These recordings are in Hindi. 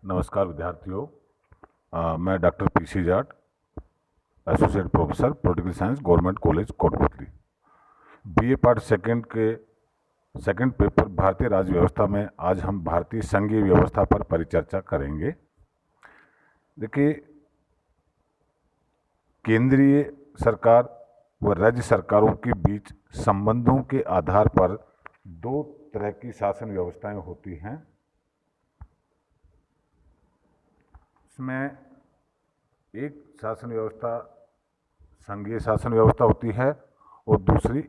नमस्कार विद्यार्थियों। मैं doctor PC Jat, associate professor political science, government college Kotputli. BA part second के सेकंड पेपर भारतीय राज्य व्यवस्था में आज हम भारतीय संघीय व्यवस्था पर परिचर्चा करेंगे। देखिए, केंद्रीय सरकार व राज्य सरकारों के बीच संबंधों के आधार पर दो तरह की शासन व्यवस्थाएं होती हैं। इसमें एक शासन व्यवस्था संघीय शासन व्यवस्था होती है और दूसरी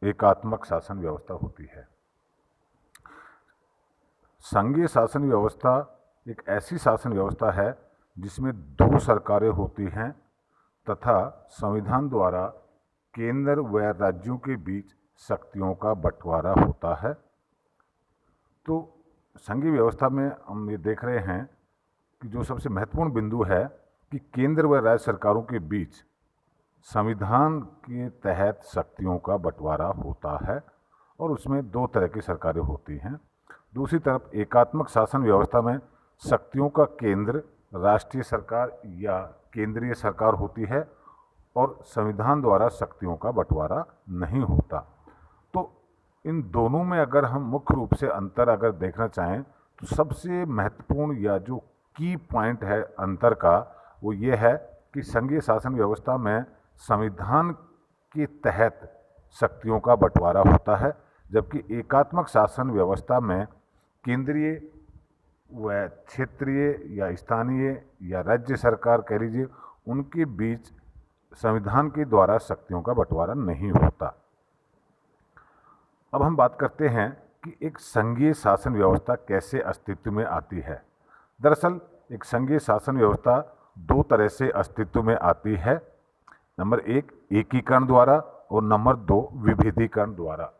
एकात्मक शासन व्यवस्था होती है। संघीय शासन व्यवस्था एक ऐसी शासन व्यवस्था है जिसमें दो सरकारें होती हैं तथा संविधान द्वारा केंद्र व राज्यों के बीच शक्तियों का बंटवारा होता है। तो संघीय व्यवस्था में हम ये देख रहे हैं कि जो सबसे महत्वपूर्ण बिंदु है कि केंद्र व राज्य सरकारों के बीच संविधान के तहत शक्तियों का बंटवारा होता है और उसमें दो तरह की सरकारें होती हैं। दूसरी तरफ एकात्मक शासन व्यवस्था में शक्तियों का केंद्र राष्ट्रीय सरकार या केंद्रीय सरकार होती है और संविधान द्वारा शक्तियों का बंटवारा नहीं होता। तो इन दोनों में अगर हम मुख्य रूप से अंतर अगर देखना चाहें तो सबसे महत्वपूर्ण या जो की पॉइंट है अंतर का वो ये है कि संघीय शासन व्यवस्था में संविधान के तहत शक्तियों का बंटवारा होता है, जबकि एकात्मक शासन व्यवस्था में केंद्रीय व क्षेत्रीय या स्थानीय या राज्य सरकार कह लीजिए उनके बीच संविधान के द्वारा शक्तियों का बंटवारा नहीं होता। अब हम बात करते हैं कि एक संघीय शासन व्यवस्था कैसे अस्तित्व में आती है। दरअसल एक संघीय शासन व्यवस्था दो तरह से अस्तित्व में आती है। नंबर एक, एकीकरण द्वारा और नंबर दो, विभेदीकरण द्वारा।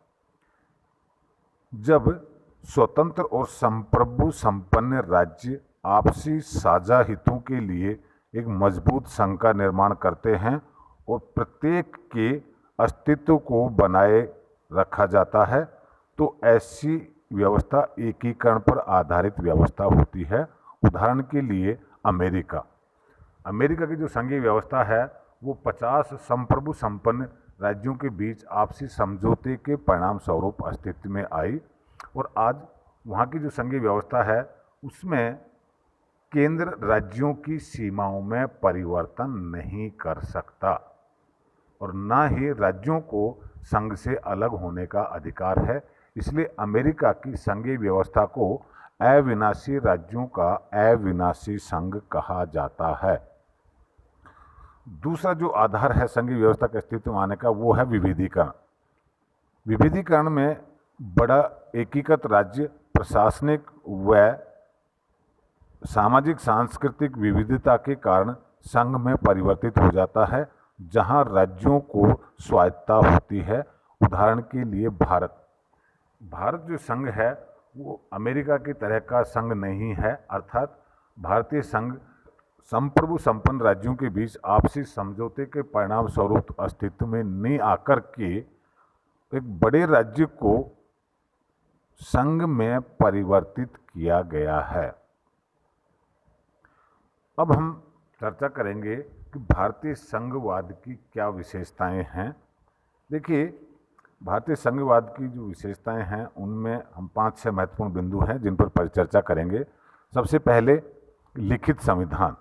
जब स्वतंत्र और संप्रभु संपन्न राज्य आपसी साझा हितों के लिए एक मजबूत संघ का निर्माण करते हैं और प्रत्येक के अस्तित्व को बनाए रखा जाता है, तो ऐसी व्यवस्था एकीकरण पर आधारित व्यवस्था होती है। उदाहरण के लिए अमेरिका की जो संघीय व्यवस्था है वो 50 संप्रभु संपन्न राज्यों के बीच आपसी समझौते के परिणाम स्वरूप अस्तित्व में आई और आज वहाँ की जो संघीय व्यवस्था है उसमें केंद्र राज्यों की सीमाओं में परिवर्तन नहीं कर सकता और ना ही राज्यों को संघ से अलग होने का अधिकार है। इसलिए अमेरिका की संघीय व्यवस्था को अविनाशी राज्यों का अविनाशी संघ कहा जाता है। दूसरा जो आधार है संघीय व्यवस्था के अस्तित्व में आने का वो है विभेदीकरण। विभेदीकरण में बड़ा एकीकृत राज्य प्रशासनिक व सामाजिक सांस्कृतिक विविधता के कारण संघ में परिवर्तित हो जाता है, जहां राज्यों को स्वायत्तता होती है। उदाहरण के लिए भारत जो संघ है वो अमेरिका की तरह का संघ नहीं है, अर्थात भारतीय संघ संप्रभु संपन्न राज्यों के बीच आपसी समझौते के परिणाम स्वरूप अस्तित्व में नहीं आकर के एक बड़े राज्य को संघ में परिवर्तित किया गया है। अब हम चर्चा करेंगे कि भारतीय संघवाद की क्या विशेषताएं हैं। देखिए, भारतीय संघवाद की जो विशेषताएं हैं उनमें हम 5-6 महत्वपूर्ण बिंदु हैं जिन पर परिचर्चा करेंगे। सबसे पहले लिखित संविधान।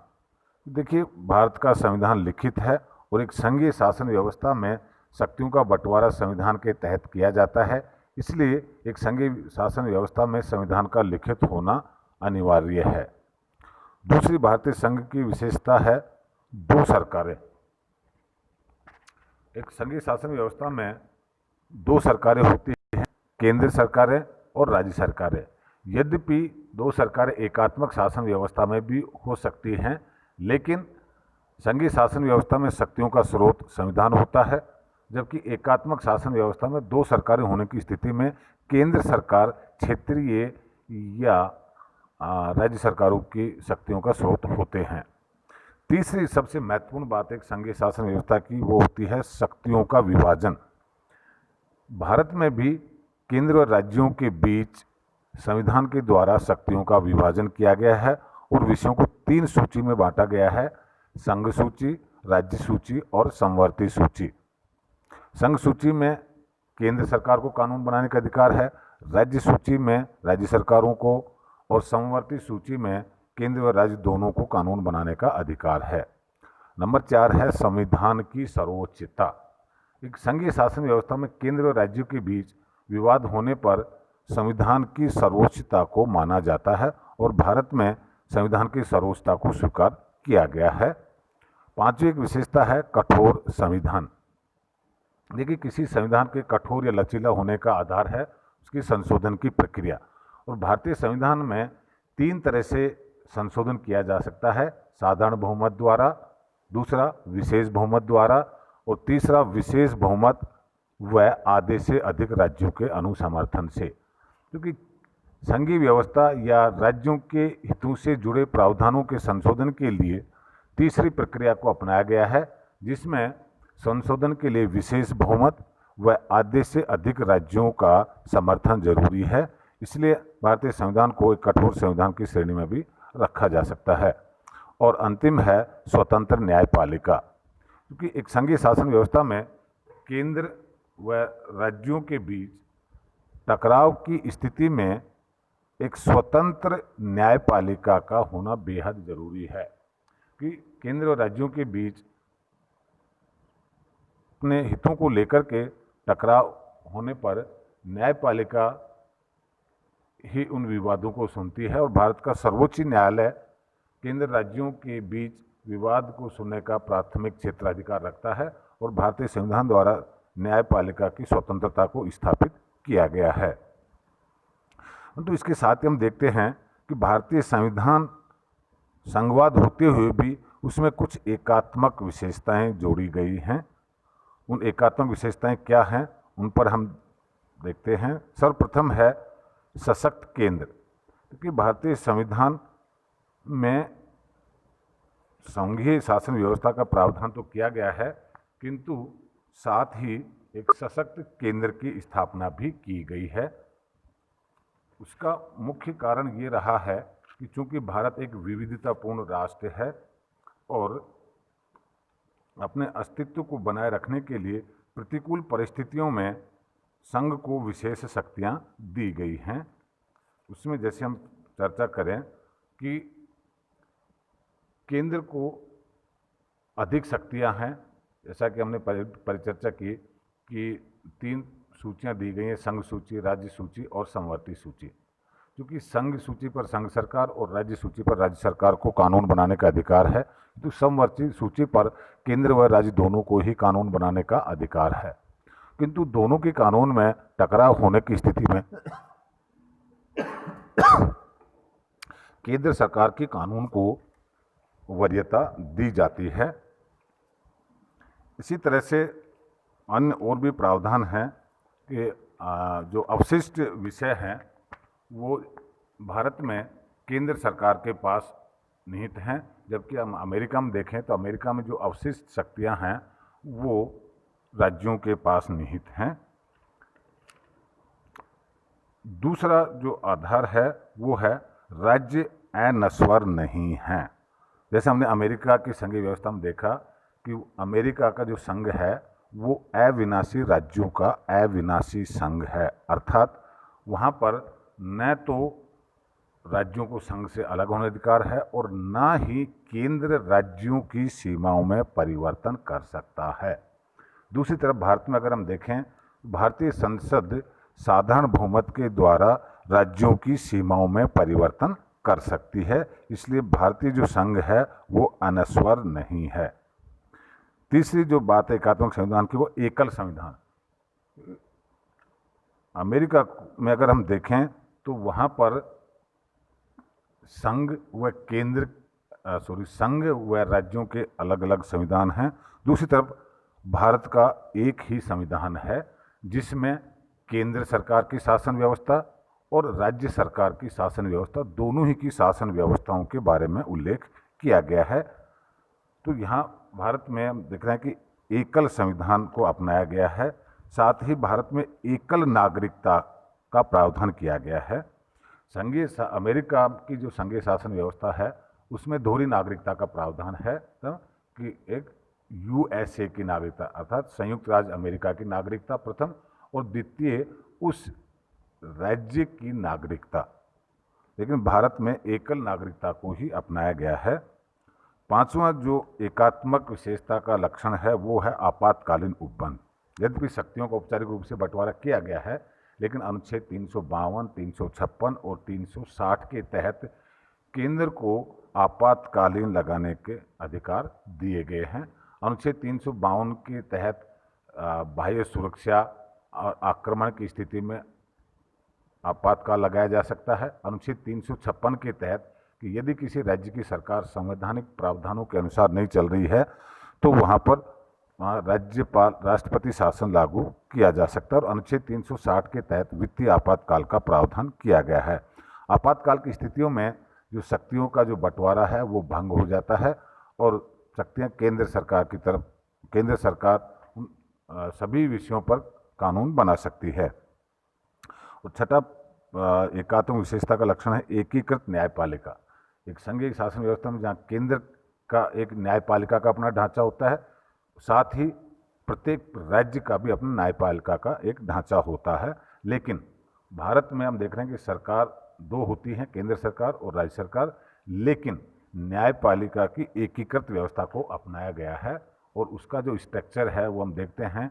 देखिए, भारत का संविधान लिखित है और एक संघीय शासन व्यवस्था में शक्तियों का बंटवारा संविधान के तहत किया जाता है, इसलिए एक संघीय शासन व्यवस्था में संविधान का लिखित होना अनिवार्य है। दूसरी भारतीय संघ की विशेषता है दो सरकारें। एक संघीय शासन व्यवस्था में दो सरकारें होती हैं, केंद्र सरकारें और राज्य सरकारें। यद्यपि दो सरकारें एकात्मक शासन व्यवस्था में भी हो सकती हैं, लेकिन संघीय शासन व्यवस्था में शक्तियों का स्रोत संविधान होता है, जबकि एकात्मक शासन व्यवस्था में दो सरकारें होने की स्थिति में केंद्र सरकार क्षेत्रीय या राज्य सरकारों की शक्तियों का स्रोत होते हैं। तीसरी सबसे महत्वपूर्ण बात एक संघीय शासन व्यवस्था की वो होती है शक्तियों का विभाजन। भारत में भी केंद्र और राज्यों के बीच संविधान के द्वारा शक्तियों का विभाजन किया गया है और विषयों को 3 सूची में बांटा गया है: संघ सूची, राज्य सूची और समवर्ती सूची। संघ सूची में केंद्र सरकार को कानून बनाने का अधिकार है, राज्य सूची में राज्य सरकारों को और समवर्ती सूची में केंद्र व राज्य दोनों को कानून बनाने का अधिकार है। नंबर 4 है संविधान की सर्वोच्चता। एक संघीय शासन व्यवस्था में केंद्र व राज्यों के बीच विवाद होने पर संविधान की सर्वोच्चता को माना जाता है और भारत में संविधान की सर्वोच्चता को स्वीकार किया गया है। 5वीं एक विशेषता है कठोर संविधान। देखिए, किसी संविधान के कठोर या लचीला होने का आधार है उसकी संशोधन की प्रक्रिया, और भारतीय संविधान में 3 तरह से संशोधन किया जा सकता है: साधारण बहुमत द्वारा, दूसरा विशेष बहुमत द्वारा और तीसरा विशेष बहुमत व आधे से अधिक राज्यों के अनुसमर्थन से। क्योंकि संघीय व्यवस्था या राज्यों के हितों से जुड़े प्रावधानों के संशोधन के लिए तीसरी प्रक्रिया को अपनाया गया है, जिसमें संशोधन के लिए विशेष बहुमत व आधे से अधिक राज्यों का समर्थन जरूरी है। इसलिए भारतीय संविधान को एक कठोर संविधान की श्रेणी में भी रखा जा सकता है। और अंतिम है स्वतंत्र न्यायपालिका। क्योंकि एक संघीय शासन व्यवस्था में केंद्र व राज्यों के बीच टकराव की स्थिति में एक स्वतंत्र न्यायपालिका का होना बेहद जरूरी है कि केंद्र और राज्यों के बीच अपने हितों को लेकर के टकराव होने पर न्यायपालिका ही उन विवादों को सुनती है, और भारत का सर्वोच्च न्यायालय केंद्र राज्यों के बीच विवाद को सुनने का प्राथमिक क्षेत्राधिकार रखता है और भारतीय संविधान द्वारा न्यायपालिका की स्वतंत्रता को स्थापित किया गया है। तो इसके साथ ही हम देखते हैं कि भारतीय संविधान संघवाद होते हुए भी उसमें कुछ एकात्मक विशेषताएं जोड़ी गई हैं। उन एकात्मक विशेषताएं क्या हैं, उन पर हम देखते हैं। सर्वप्रथम है सशक्त केंद्र। क्योंकि भारतीय संविधान में संघीय शासन व्यवस्था का प्रावधान तो किया गया है, किंतु साथ ही एक सशक्त केंद्र की स्थापना भी की गई है। उसका मुख्य कारण ये रहा है कि चूंकि भारत एक विविधतापूर्ण राष्ट्र है और अपने अस्तित्व को बनाए रखने के लिए प्रतिकूल परिस्थितियों में संघ को विशेष शक्तियां दी गई हैं। उसमें जैसे हम चर्चा करें कि केंद्र को अधिक शक्तियां हैं, जैसा कि हमने परिचर्चा की कि 3 सूचियां दी गई हैं: संघ सूची, राज्य सूची और समवर्ती सूची। क्योंकि संघ सूची पर संघ सरकार और राज्य सूची पर राज्य सरकार को कानून बनाने का अधिकार है, तो समवर्ती सूची पर केंद्र व राज्य दोनों को ही कानून बनाने का अधिकार है। किंतु दोनों के कानून में टकराव होने की स्थिति में केंद्र सरकार के कानून को वरीयता दी जाती है। इसी तरह से अन्य और भी प्रावधान हैं कि जो अवशिष्ट विषय हैं वो भारत में केंद्र सरकार के पास निहित हैं, जबकि हम अमेरिका में देखें तो अमेरिका में जो अवशिष्ट शक्तियां हैं वो राज्यों के पास निहित हैं। दूसरा जो आधार है वो है राज्य अनश्वर नहीं हैं। जैसे हमने अमेरिका की संघीय व्यवस्था में देखा कि अमेरिका का जो संघ है वो अविनाशी राज्यों का अविनाशी संघ है, अर्थात वहाँ पर न तो राज्यों को संघ से अलग होने अधिकार है और ना ही केंद्र राज्यों की सीमाओं में परिवर्तन कर सकता है। दूसरी तरफ भारत में अगर हम देखें, भारतीय संसद साधारण बहुमत के द्वारा राज्यों की सीमाओं में परिवर्तन कर सकती है, इसलिए भारतीय जो संघ है वो अनश्वर नहीं है। तीसरी जो बात है एकात्मक संविधान की, वो एकल संविधान। अमेरिका में अगर हम देखें तो वहाँ पर संघ व राज्यों के अलग अलग संविधान हैं। दूसरी तरफ भारत का एक ही संविधान है जिसमें केंद्र सरकार की शासन व्यवस्था और राज्य सरकार की शासन व्यवस्था, दोनों ही की शासन व्यवस्थाओं के बारे में उल्लेख किया गया है। तो यहाँ भारत में हम देख रहे हैं कि एकल संविधान को अपनाया गया है। साथ ही भारत में एकल नागरिकता का प्रावधान किया गया है। अमेरिका की जो संघीय शासन व्यवस्था है उसमें दोहरी नागरिकता का प्रावधान है, तो कि एक यूएसए की नागरिकता अर्थात संयुक्त राज्य अमेरिका की नागरिकता प्रथम, और द्वितीय उस राज्य की नागरिकता। लेकिन भारत में एकल नागरिकता को ही अपनाया गया है। पांचवा जो एकात्मक विशेषता का लक्षण है वो है आपातकालीन उपबंध। यद्यपि शक्तियों का औपचारिक रूप से बंटवारा किया गया है, लेकिन अनुच्छेद 352, 356 और 360 के तहत केंद्र को आपातकालीन लगाने के अधिकार दिए गए हैं। अनुच्छेद 352 के तहत बाह्य सुरक्षा और आक्रमण की स्थिति में आपातकाल लगाया जा सकता है। अनुच्छेद 356 के तहत कि यदि किसी राज्य की सरकार संवैधानिक प्रावधानों के अनुसार नहीं चल रही है तो वहाँ पर राज्यपाल राष्ट्रपति शासन लागू किया जा सकता है। और अनुच्छेद 360 के तहत वित्तीय आपातकाल का प्रावधान किया गया है। आपातकाल की स्थितियों में जो शक्तियों का जो बंटवारा है वो भंग हो जाता है और शक्तियाँ केंद्र सरकार सभी विषयों पर कानून बना सकती है। और छठा एकात्मक विशेषता का लक्षण है एकीकृत न्यायपालिका। एक संघीय शासन व्यवस्था में जहाँ केंद्र का एक न्यायपालिका का अपना ढांचा होता है, साथ ही प्रत्येक राज्य का भी अपना न्यायपालिका का एक ढांचा होता है। लेकिन भारत में हम देख रहे हैं कि सरकार दो होती हैं, केंद्र सरकार और राज्य सरकार, लेकिन न्यायपालिका की एकीकृत व्यवस्था को अपनाया गया है। और उसका जो स्ट्रक्चर है वो हम देखते हैं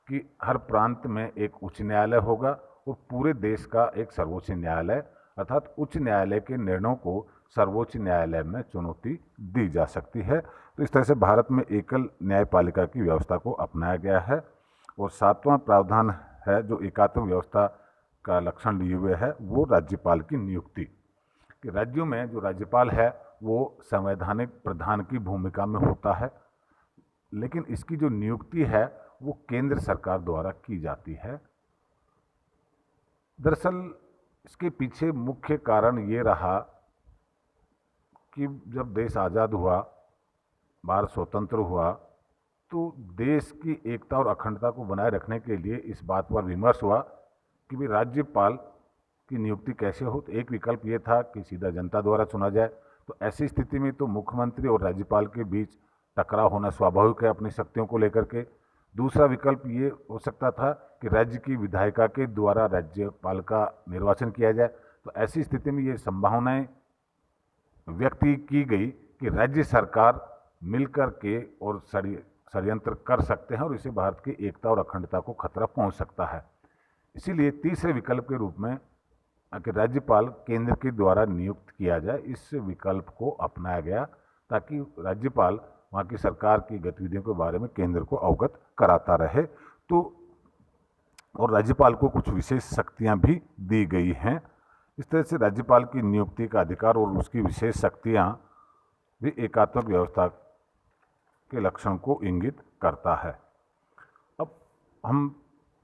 कि हर प्रांत में एक उच्च न्यायालय होगा और पूरे देश का एक सर्वोच्च न्यायालय, अर्थात उच्च न्यायालय के निर्णयों को सर्वोच्च न्यायालय में चुनौती दी जा सकती है। तो इस तरह से भारत में एकल न्यायपालिका की व्यवस्था को अपनाया गया है। और सातवां प्रावधान है जो एकात्मक व्यवस्था का लक्षण लिए हुए है वो राज्यपाल की नियुक्ति। कि राज्यों में जो राज्यपाल है वो संवैधानिक प्रधान की भूमिका में होता है, लेकिन इसकी जो नियुक्ति है वो केंद्र सरकार द्वारा की जाती है। दरअसल इसके पीछे मुख्य कारण ये रहा कि जब देश आज़ाद हुआ, भारत स्वतंत्र हुआ, तो देश की एकता और अखंडता को बनाए रखने के लिए इस बात पर विमर्श हुआ कि भाई राज्यपाल की नियुक्ति कैसे हो। तो एक विकल्प ये था कि सीधा जनता द्वारा चुना जाए। तो ऐसी स्थिति में तो मुख्यमंत्री और राज्यपाल के बीच टकराव होना स्वाभाविक है अपनी शक्तियों को लेकर के। दूसरा विकल्प ये हो सकता था कि राज्य की विधायिका के द्वारा राज्यपाल का निर्वाचन किया जाए। तो ऐसी स्थिति में ये संभावनाएं व्यक्त की गई कि राज्य सरकार मिलकर के और षड्यंत्र कर सकते हैं और इससे भारत की एकता और अखंडता को खतरा पहुंच सकता है। इसीलिए तीसरे विकल्प के रूप में कि राज्यपाल केंद्र के द्वारा नियुक्त किया जाए, इस विकल्प को अपनाया गया ताकि राज्यपाल वहाँ की सरकार की गतिविधियों के बारे में केंद्र को अवगत कराता रहे। तो और राज्यपाल को कुछ विशेष शक्तियाँ भी दी गई हैं। इस तरह से राज्यपाल की नियुक्ति का अधिकार और उसकी विशेष शक्तियाँ भी एकात्मक व्यवस्था के लक्षण को इंगित करता है। अब हम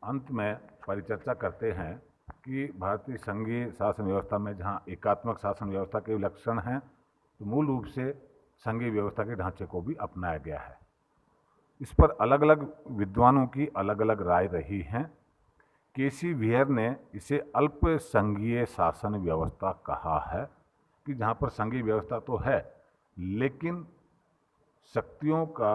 अंत में परिचर्चा करते हैं कि भारतीय संघीय शासन व्यवस्था में जहाँ एकात्मक शासन व्यवस्था के लक्षण हैं, तो मूल रूप से संघीय व्यवस्था के ढांचे को भी अपनाया गया है। इस पर अलग अलग विद्वानों की अलग अलग राय रही हैं। केसी वियर ने इसे अल्प संघीय शासन व्यवस्था कहा है कि जहाँ पर संघीय व्यवस्था तो है लेकिन शक्तियों का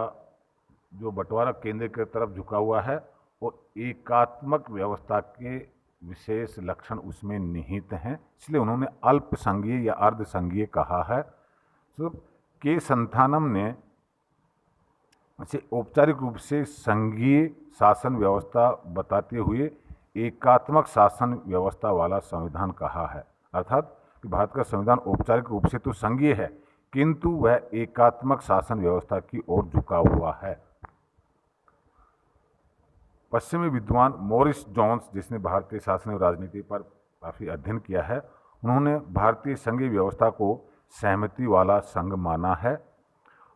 जो बंटवारा केंद्र की तरफ झुका हुआ है और एकात्मक व्यवस्था के विशेष लक्षण उसमें निहित हैं, इसलिए उन्होंने अल्प संघीय या अर्ध संघीय कहा है। तो के संथानम ने इसे औपचारिक रूप से संघीय शासन व्यवस्था बताते हुए एकात्मक शासन व्यवस्था वाला संविधान कहा है। अर्थात कि भारत का संविधान औपचारिक रूप से तो संघीय है किंतु वह एकात्मक शासन व्यवस्था की ओर झुका हुआ है। पश्चिमी विद्वान मॉरिस जोन्स, जिसने भारतीय शासन और राजनीति पर काफ़ी अध्ययन किया है, उन्होंने भारतीय संघीय व्यवस्था को सहमति वाला संघ माना है।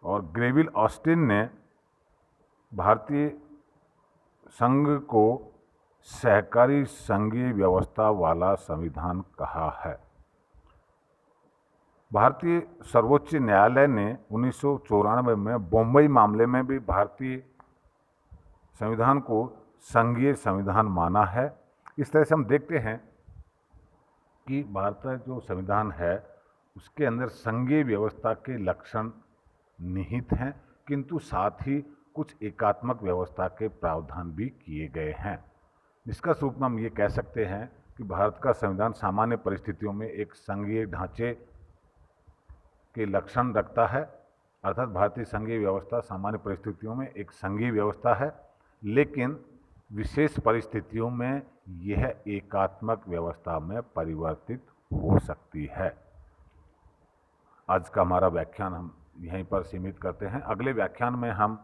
और ग्रेविल ऑस्टिन ने भारतीय संघ को सहकारी संघीय व्यवस्था वाला संविधान कहा है। भारतीय सर्वोच्च न्यायालय ने 1994 में बम्बई मामले में भी भारतीय संविधान को संघीय संविधान माना है। इस तरह से हम देखते हैं कि भारत का जो संविधान है उसके अंदर संघीय व्यवस्था के लक्षण निहित हैं, किंतु साथ ही कुछ एकात्मक व्यवस्था के प्रावधान भी किए गए हैं। निष्कर्ष रूप में हम ये कह सकते हैं कि भारत का संविधान सामान्य परिस्थितियों में एक संघीय ढांचे के लक्षण रखता है, अर्थात भारतीय संघीय व्यवस्था सामान्य परिस्थितियों में एक संघीय व्यवस्था है, लेकिन विशेष परिस्थितियों में यह एकात्मक व्यवस्था में परिवर्तित हो सकती है। आज का हमारा व्याख्यान हम यहीं पर सीमित करते हैं। अगले व्याख्यान में हम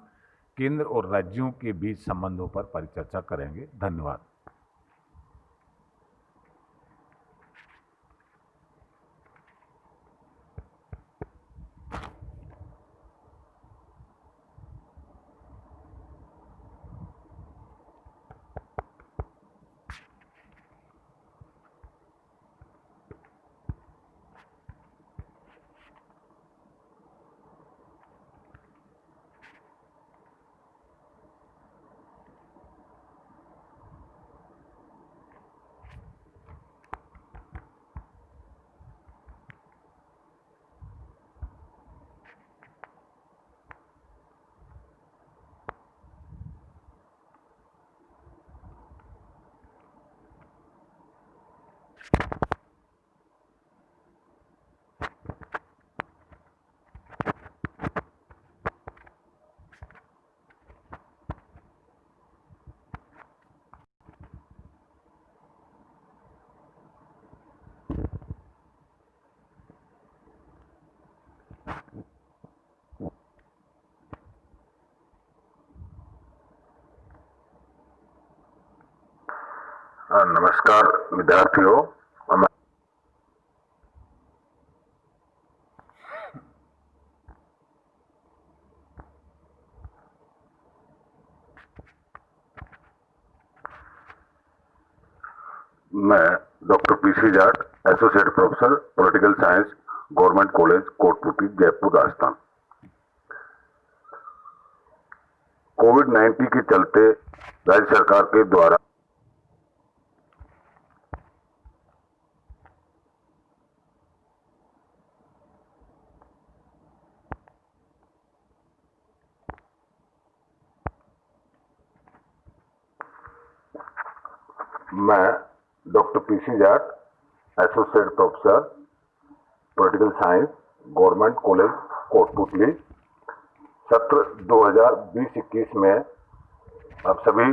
केंद्र और राज्यों के बीच संबंधों पर परिचर्चा करेंगे। धन्यवाद। नमस्कार विद्यार्थियों। मैं doctor PC Jat, associate professor political science, government college Kotputli, Jaipur, Rajasthan. COVID के चलते राज्य सरकार के द्वारा मैं doctor PC Jat, associate professor political science, government college Kotputli, सत्र 2020-21 में आप सभी